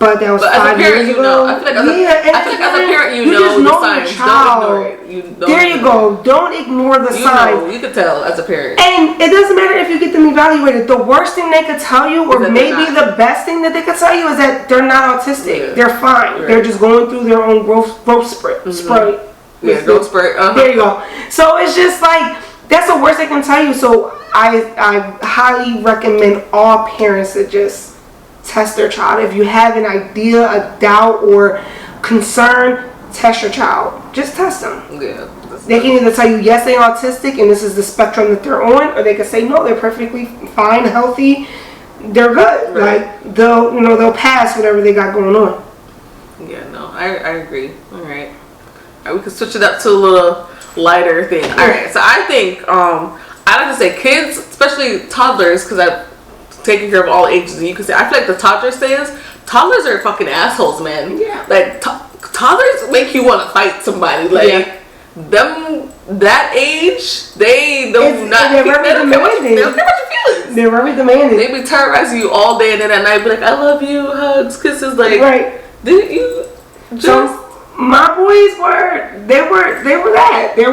Speaker 1: But that was 5 years ago.
Speaker 2: I feel like as a parent, you know the signs. Don't ignore it.
Speaker 1: There you go. Don't ignore the signs.
Speaker 2: You can tell as a parent.
Speaker 1: And it doesn't matter if you get them evaluated. The worst thing they could tell you, or maybe the best thing that they could tell you, is that they're not autistic. They're fine. They're just going through their own growth spurt.
Speaker 2: Growth spurt.
Speaker 1: There you go. So it's just like, that's the worst they can tell you. So I highly recommend all parents to just test their child. If you have an idea, a doubt, or concern, test your child. Just test them.
Speaker 2: Yeah.
Speaker 1: They can either tell you yes, they're autistic and this is the spectrum that they're on, or they can say no, they're perfectly fine, healthy, they're good. Right. Like they'll pass whatever they got going on.
Speaker 2: Yeah, no, I agree. All right, we can switch it up to a little lighter thing. All right, so I think I like to say kids, especially toddlers, because I've taken care of all ages, and you can say I feel like the toddler stage, toddlers are fucking assholes, man. Yeah. Like toddlers make you want to fight somebody. Like them that age, they don't care about your feelings.
Speaker 1: They're very demanding.
Speaker 2: They be terrorizing you all day, and then at night be like, "I love you, hugs, kisses." Like, didn't you just?
Speaker 1: My boys were that. They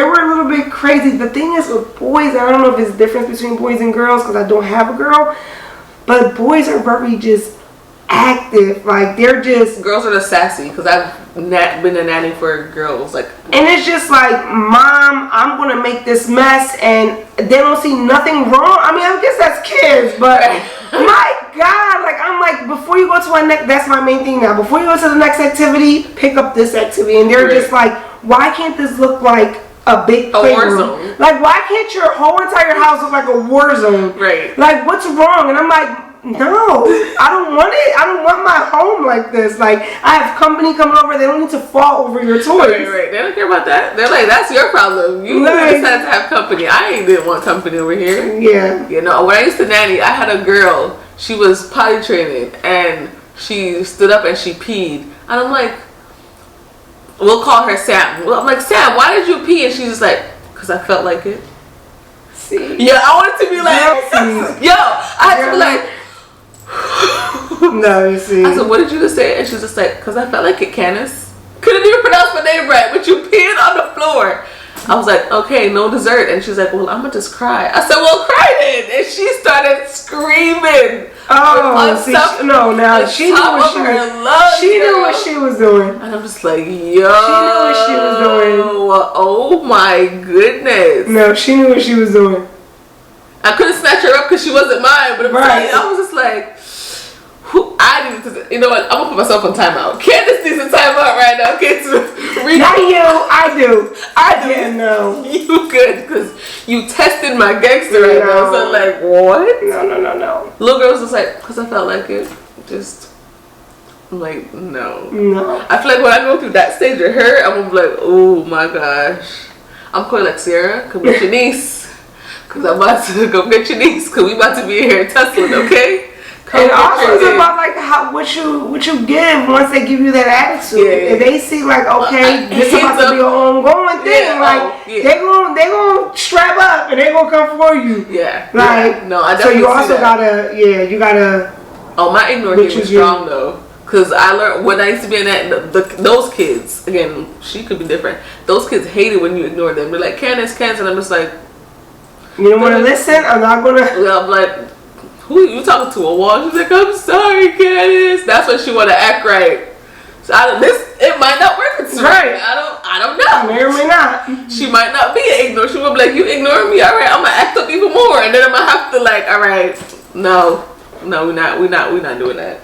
Speaker 1: were a little bit crazy. The thing is with boys, I don't know if there's a difference between boys and girls because I don't have a girl, but boys are very just active. Like they're just,
Speaker 2: girls are just sassy because I've been a nanny for girls. Like,
Speaker 1: and it's just like, Mom, I'm gonna make this mess, and they don't see nothing wrong. I mean, I guess that's kids, but My God, like I'm like, before you go to our next, that's my main thing now. Before you go to the next activity, pick up this activity, and they're just like, why can't this look like a big playroom? Like, why can't your whole entire house look like a war zone?
Speaker 2: Right.
Speaker 1: Like, what's wrong? And I'm like, no, I don't want it. I don't want my home like this. Like, I have company coming over. They don't need to fall over your toys.
Speaker 2: Right. They don't care about that. They're like, that's your problem. You decided to have company. I didn't want company over here.
Speaker 1: Yeah.
Speaker 2: You know, when I used to nanny, I had a girl. She was potty training, and she stood up and she peed. And I'm like, we'll call her Sam. Well, I'm like, Sam, why did you pee? And she's just like, because I felt like it.
Speaker 1: See?
Speaker 2: Yeah, I wanted to be like, yo, I had to be like,
Speaker 1: no, you see.
Speaker 2: I said, what did you just say? And she's just like, because I felt like it, Candace. Couldn't even pronounce my name right, but you peed on the floor. I was like, okay, no dessert. And she's like, well, I'm going to just cry. I said, well, cry then. And she started screaming.
Speaker 1: Oh, see, she knew what she was. She knew what she was doing.
Speaker 2: And I'm just like, yo. She
Speaker 1: knew what she was doing.
Speaker 2: Oh my goodness.
Speaker 1: No, she knew what she was doing.
Speaker 2: I couldn't snatch her up because she wasn't mine, but I was just like, I needed to, you know what, I'm gonna put myself on timeout. Candace needs a timeout right now.
Speaker 1: Not you, I do. Yeah, no.
Speaker 2: You good, because you tested my gangster right now. So I'm like, what?
Speaker 1: No.
Speaker 2: Little girl was just like, because I felt like it. I'm like, no. I feel like when I go through that stage of her, I'm gonna be like, oh my gosh. I'm calling like, Sierra, come get your niece. Because I'm about to go get your niece. Because we about to be here tussling, okay?
Speaker 1: And also it's about like what you give once they give you that attitude. Yeah. If they see like, okay, this is about to be an ongoing thing, they gonna strap up and they gonna come for you.
Speaker 2: Yeah.
Speaker 1: Like
Speaker 2: no, I definitely.
Speaker 1: So you also gotta.
Speaker 2: Oh, my ignore game is strong though, because I learned when I used to be in that those kids. Again, she could be different. Those kids hate it when you ignore them. They're like, Candace, and I'm just like,
Speaker 1: you don't want to listen. I'm not gonna.
Speaker 2: I'm like, who you talking to, a wall? She's like, I'm sorry, Candace. That's when she want to act right. So it might not work with
Speaker 1: right.
Speaker 2: I don't know.
Speaker 1: May or may not.
Speaker 2: She might not be an ignore. She will be like, you ignore me, all right? I'm gonna act up even more, and then I'm gonna have to like, all right, no, we're not doing that.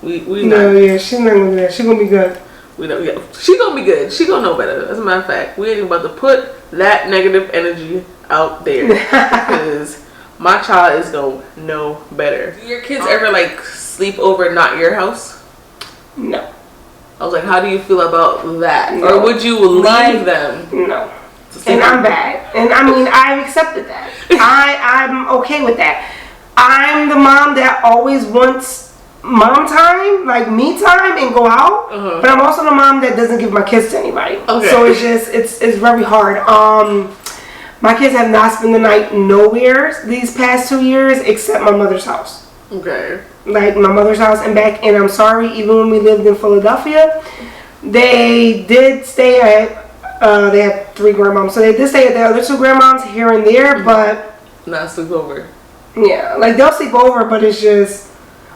Speaker 2: We
Speaker 1: no,
Speaker 2: not.
Speaker 1: Yeah, she's not gonna do that. She's gonna be good.
Speaker 2: We know, yeah, she gonna be good. She gonna know better. As a matter of fact, we ain't about to put that negative energy out there because my child is gonna know better. Do your kids ever like sleep over not your house?
Speaker 1: No.
Speaker 2: I was like, how do you feel about that?
Speaker 1: No.
Speaker 2: Or would you leave them?
Speaker 1: No. And I'm bad. And I mean, I've accepted that. I'm okay with that. I'm the mom that always wants mom time, like me time, and go out. But I'm also the mom that doesn't give my kids to anybody. Okay. So it's just, it's very hard. My kids have not spent the night nowhere these past 2 years except my mother's house.
Speaker 2: Okay.
Speaker 1: Like my mother's house and back. And I'm sorry, even when we lived in Philadelphia, they did stay at, they had 3 grandmoms. So they did stay at the other 2 grandmoms here and there, but.
Speaker 2: Not sleep over.
Speaker 1: Yeah, like they'll sleep over, but it's just,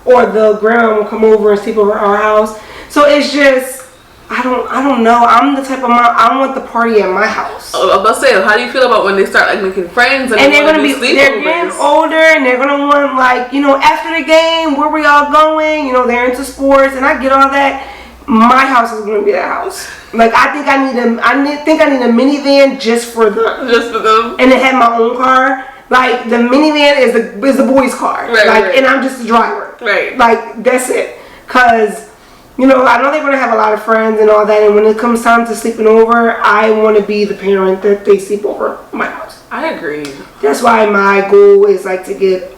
Speaker 1: or the grandma will come over and sleep over our house. So it's just, I don't know. I'm the type of mom, I want the party at my house.
Speaker 2: I was about to say, how do you feel about when they start like making friends and
Speaker 1: they're gonna be, they're getting older and they're gonna want like, you know, after the game, where we all going? You know, they're into sports and I get all that. My house is gonna be that house. Like I think I need a minivan just for them.
Speaker 2: Just for them.
Speaker 1: And then have my own car. Like the minivan is the boys' car. Right. And I'm just the driver.
Speaker 2: Right.
Speaker 1: Like that's it. Cause you know, I know they're going to have a lot of friends and all that, and when it comes time to sleeping over, I want to be the parent that they sleep over my house.
Speaker 2: I agree.
Speaker 1: That's why my goal is like to get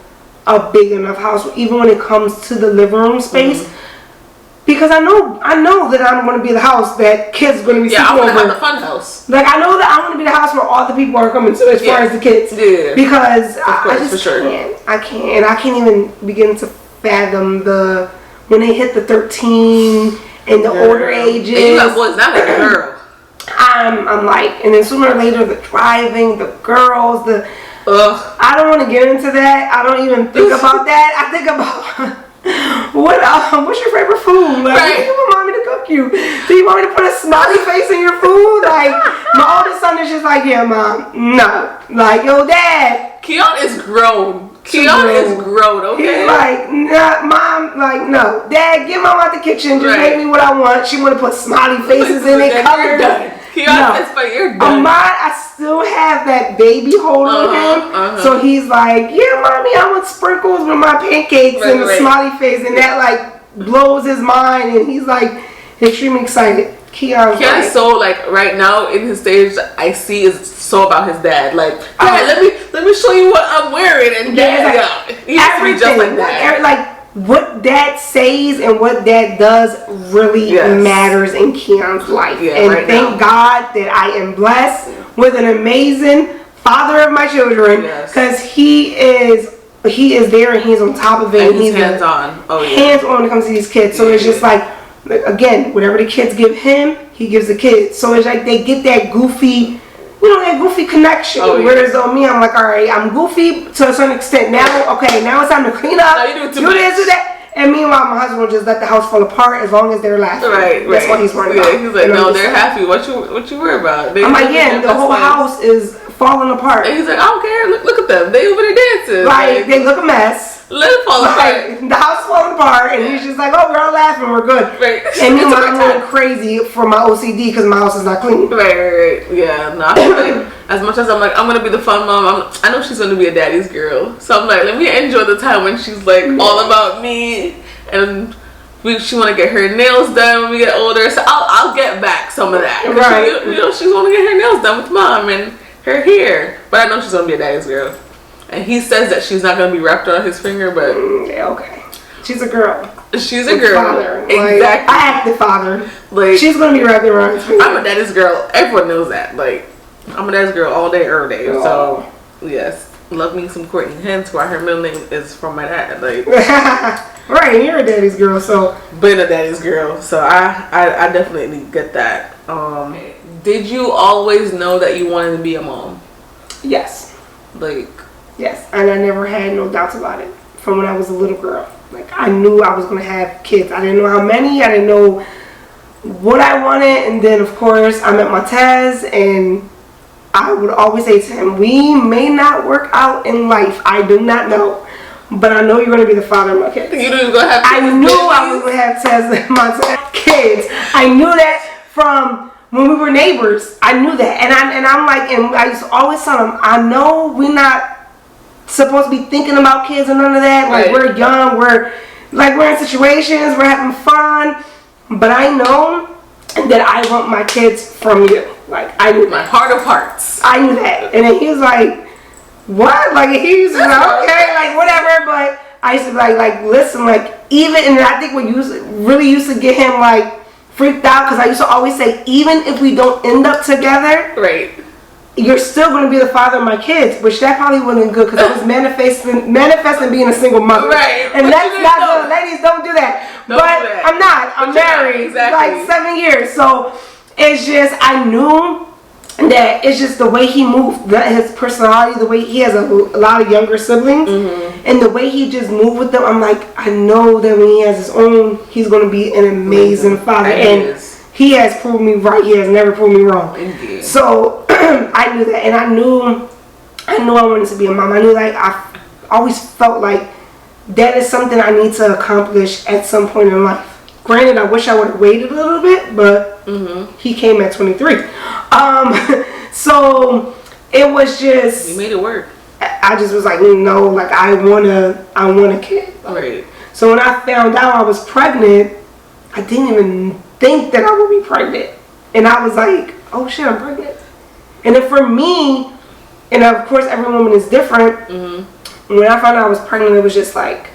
Speaker 1: a big enough house, even when it comes to the living room space, because I know that I'm going to be the house that kids are going to be sleeping over.
Speaker 2: Yeah, I want to have the fun house.
Speaker 1: Like I know that I want to be the house where all the people are coming to, as far as the kids.
Speaker 2: Yeah.
Speaker 1: Because
Speaker 2: I
Speaker 1: just
Speaker 2: for sure.
Speaker 1: can't. I can't even begin to fathom when they hit the 13 and the older ages.
Speaker 2: And you got boys, not like a girl.
Speaker 1: I'm like, and then sooner or later the driving, the girls, I don't want to get into that. I don't even think about that. I think about what's your favorite food? Like, what do you want mommy to cook you? Do you want me to put a smiley face in your food? Like, my oldest son is just like, yeah, mom, no. Like, yo, dad.
Speaker 2: Keon is grown. Keon is grown, okay?
Speaker 1: He's like, nah, Mom, like, no. Dad, get Mom out the kitchen. Just make me what I want. She want to put smiley faces in it, colors.
Speaker 2: Keon, it's like, you're done.
Speaker 1: Ahmad, I still have that baby hold on him. So he's like, yeah, Mommy, I want sprinkles with my pancakes and the smiley face. And that, like, blows his mind. And he's, like, extremely excited. Keon
Speaker 2: is so, like, right now in his stage, I see is so about his dad. Like, Dad, let me show you what I'm wearing. And Dad,
Speaker 1: everything.
Speaker 2: Just like that.
Speaker 1: Like, what Dad says and what Dad does really matters in Keon's life. And thank God that I am blessed with an amazing father of my children, because he is there and he's on top of it. And he's hands on. Hands on when it comes to these kids. So it's just like, again, whatever the kids give him, he gives the kids. So it's like they get that goofy, that goofy connection. Whereas on me, I'm like, all right, I'm goofy to a certain extent. Now it's time to clean up, do this, do that. And meanwhile, my husband will just let the house fall apart as long as they're laughing. Right. That's what he's worried about.
Speaker 2: He's like, no, they're happy. What you worry about?
Speaker 1: I'm like, the whole house is falling apart.
Speaker 2: And he's like, I don't care. Look at them. They over there dancing.
Speaker 1: Like, they look a mess.
Speaker 2: Let it fall apart.
Speaker 1: The house falling apart, and he's just like, oh, we're all laughing, we're good. Right. And meanwhile, I'm going crazy for my OCD because my house is not clean.
Speaker 2: Right. Yeah, no, I feel like, as much as I'm like, I'm going to be the fun mom, I know she's going to be a daddy's girl. So I'm like, let me enjoy the time when she's like all about me, and she want to get her nails done when we get older. So I'll get back some of that. Right. She's want to get her nails done with Mom and her hair. But I know she's going to be a daddy's girl. And he says that she's not going to be wrapped around his finger, but...
Speaker 1: okay. She's a girl.
Speaker 2: She's a girl.
Speaker 1: Father. Exactly. Like, I act the father. Like, she's going to be wrapped around his finger.
Speaker 2: I'm a daddy's girl. Everyone knows that. Like, I'm a daddy's girl all day, every day. So, yes. Love me some Courtney, hence why her middle name is from my dad. Like...
Speaker 1: Right, you're a daddy's girl, so...
Speaker 2: Been a daddy's girl, so I definitely get that. Did you always know that you wanted to be a mom?
Speaker 1: Yes.
Speaker 2: Like...
Speaker 1: Yes, and I never had no doubts about it from when I was a little girl. Like, I knew I was going to have kids. I didn't know how many. I didn't know what I wanted. And then, of course, I met Montez, and I would always say to him, we may not work out in life. I do not know. But I know you're going to be the father of my kids.
Speaker 2: You knew you were going to have kids.
Speaker 1: I knew I was going to have Montez kids. I knew that from... when we were neighbors. I knew that. And I'm like, and I used to always tell them, I know we're not supposed to be thinking about kids and none of that. Like, we're young, we're in situations, we're having fun, but I know that I want my kids from you. Like, I knew
Speaker 2: my heart of hearts.
Speaker 1: I knew that. And then he was like, what? Like, he was like, okay, like, whatever. But I used to be like, listen, like, even, and I think what really used to get him, like, freaked out, because I used to always say, even if we don't end up together,
Speaker 2: right,
Speaker 1: you're still going to be the father of my kids, which that probably wasn't good, because I was manifesting being a single mother.
Speaker 2: Right.
Speaker 1: And that's not good. Ladies, don't do that. But I'm not. I'm married. Like 7 years. So it's just, I knew that it's just the way he moved, his personality, the way he has a lot of younger siblings, and the way he just moved with them. I'm like, I know that when he has his own, he's going to be an amazing father. And he has proved me right. He has never proved me wrong. Indeed. So I knew that, and I knew I wanted to be a mom. I knew, like, I always felt like that is something I need to accomplish at some point in life. Granted, I wish I would have waited a little bit, but he came at 23. So it was just,
Speaker 2: you made it work.
Speaker 1: I just was like, no, like, I want a kid.
Speaker 2: Right.
Speaker 1: So when I found out I was pregnant, I didn't even think that I would be pregnant. And I was like, oh shit, I'm pregnant. And then for me, and of course every woman is different, when I found out I was pregnant, it was just like,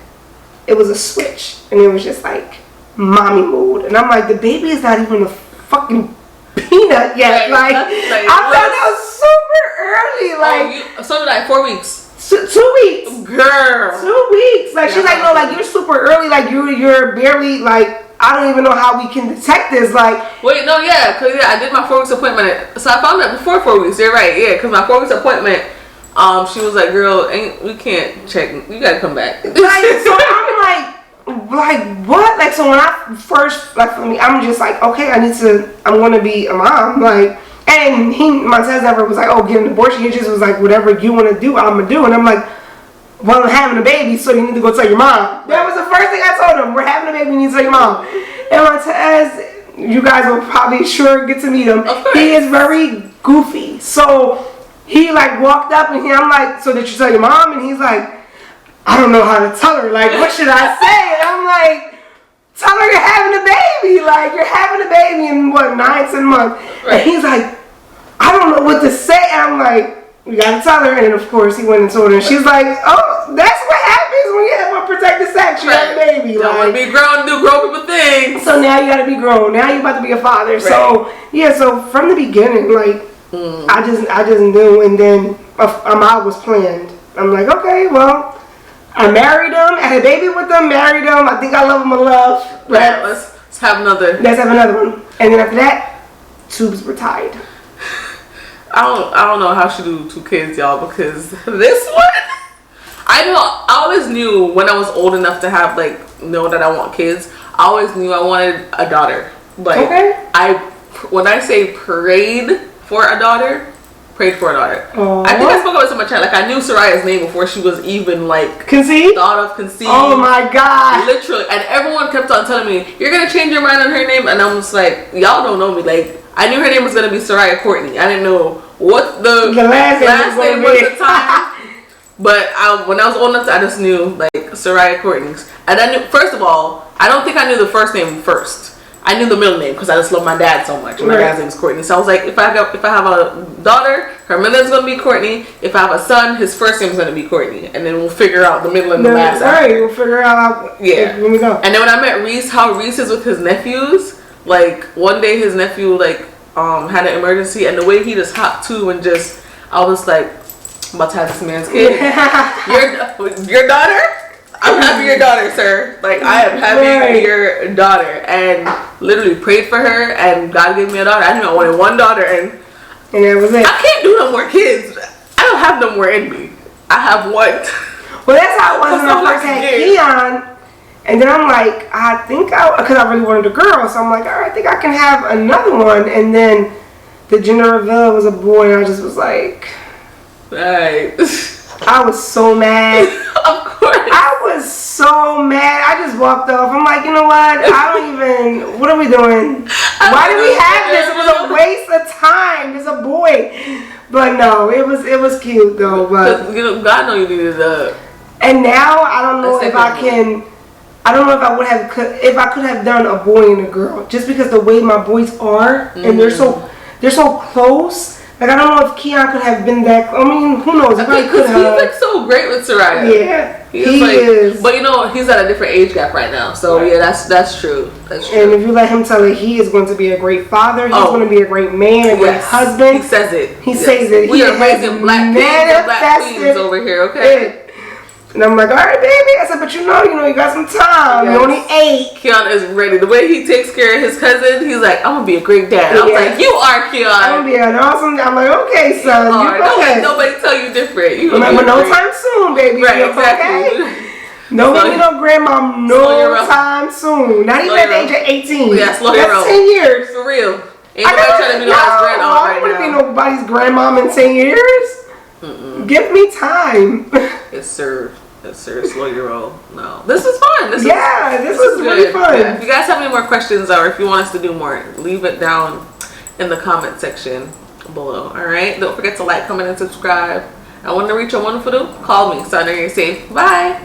Speaker 1: it was a switch. And it was just like, mommy mode. And I'm like, the baby is not even a fucking peanut yet. Like I found out super early. Like,
Speaker 2: so like 4 weeks.
Speaker 1: 2 weeks.
Speaker 2: Girl.
Speaker 1: 2 weeks. Like, she's like, no, like, you're super early. Like, you're barely, like, I don't even know how we can detect this. Like,
Speaker 2: wait, no, yeah, because I did my 4 weeks appointment. So I found out before 4 weeks. You're right, yeah, because my 4 weeks appointment, she was like, girl, we can't check. You gotta come back.
Speaker 1: Like, so I'm like, what? Like, so when I first, like, for me, I'm just like, okay, I'm gonna be a mom. Like, and Montez never was like, oh, get an abortion. He just was like, whatever you want to do, I'm gonna do. And I'm like, well, I'm having a baby, so you need to go tell your mom. That was the first thing I told him. We're having a baby, you need to tell your mom. And as you guys will probably sure get to meet him, he is very goofy. So he like walked up and I'm like, so did you tell your mom? And he's like, I don't know how to tell her. Like, what should I say? And I'm like, tell her you're having a baby. Like, you're having a baby in what, 9-10 months. Right. And he's like, I don't know what to say. And I'm like, you gotta tell her. And of course he went and told her. And she's like, oh, that's what happens when you have unprotected sex. You have a baby.
Speaker 2: Don't want to be grown, do grown people things.
Speaker 1: So now you gotta be grown. Now you're about to be a father. Right. So yeah, so from the beginning, like I just knew, and then I was planned. I'm like, okay, well, I married him, I had a baby with him, married him. I think I love him a love.
Speaker 2: Right, let's have another.
Speaker 1: Let's have another one. And then after that, tubes were tied.
Speaker 2: I don't know how she do 2 kids, y'all, because this one, I always knew when I was old enough to have know that I want kids. I always knew I wanted a daughter. Like, okay. When I say prayed for a daughter. I think I spoke about this in my chat. Like, I knew Soraya's name before she was even
Speaker 1: conceived.
Speaker 2: Thought of conceived.
Speaker 1: Oh my god!
Speaker 2: Literally, and everyone kept on telling me, "You're gonna change your mind on her name," and I'm just like, "Y'all don't know me." Like, I knew her name was gonna be Soraya Courtney. I didn't know what the last name was at the time. But when I was old enough, I just knew Soraya Courtney. And I knew, first of all, I don't think I knew the first name first. I knew the middle name because I just love my dad so much. My dad's name is Courtney. So I was like, if I have a daughter, her middle name's gonna be Courtney. If I have a son, his first name's gonna be Courtney, and then we'll figure out the middle and the last.
Speaker 1: Right, we'll figure out when we go.
Speaker 2: And then when I met Reese, how Reese is with his nephews. Like, one day his nephew had an emergency, and the way he just hopped to and just, I was like, I'm about to have this man's kid. Your daughter? I'm happy your daughter, sir. Like, I am happy your daughter. And literally prayed for her, and God gave me a daughter. I knew I wanted one daughter, and
Speaker 1: that was it.
Speaker 2: I can't do no more kids. I don't have no more in me. I have one.
Speaker 1: Well, that's how it was when I first had Keon. And then I'm like, because I really wanted a girl, so I'm like, all right, I think I can have another one. And then the gender reveal was a boy, and I just was like,
Speaker 2: right.
Speaker 1: I was so mad.
Speaker 2: Of course.
Speaker 1: I was so mad. I just walked off. I'm like, you know what? What are we doing? Why did we have this? It was a waste of time. It's a boy. But no, it was cute though. But
Speaker 2: God know you needed a.
Speaker 1: And now I don't know if I can. I don't know if I would have if I could have done a boy and a girl, just because the way my boys are, and they're so close. Like, I don't know if Keon could have been that. I mean, who knows? He probably could have.
Speaker 2: He's so great with Soraya.
Speaker 1: Yeah, he is.
Speaker 2: But he's at a different age gap right now. So yeah, that's true. That's true.
Speaker 1: And if you let him tell it, he is going to be a great father. He's going to be a great man, a great husband.
Speaker 2: He says it.
Speaker 1: He says it.
Speaker 2: We are raising black kings and black queens over here. Okay.
Speaker 1: And I'm like, all right, baby. I said, but you got some time. Yes. You only 8.
Speaker 2: Keon is ready. The way he takes care of his cousin, he's like, I'm going to be a great dad. I was like, you are, Keon.
Speaker 1: I'm going to be an awesome. I'm like, okay, son.
Speaker 2: Don't let nobody tell you different.
Speaker 1: You but no time soon, baby.
Speaker 2: Right, exactly.
Speaker 1: Okay? No, baby, no grandma, no time soon. Not even at the age of 18.
Speaker 2: Yeah, slow your roll.
Speaker 1: That's 10 years.
Speaker 2: For real. Ain't nobody trying to be nobody's grandma right now.
Speaker 1: I wouldn't be nobody's grandmom in 10 years. Give me time.
Speaker 2: Yes, sir. Yes, sir. Slow your roll. No. This is fun. This is
Speaker 1: really fun.
Speaker 2: Yeah. If you guys have any more questions or if you want us to do more, leave it down in the comment section below. Alright? Don't forget to like, comment, and subscribe. I want to reach a wonderful dude. Call me. So I know you're safe. Bye.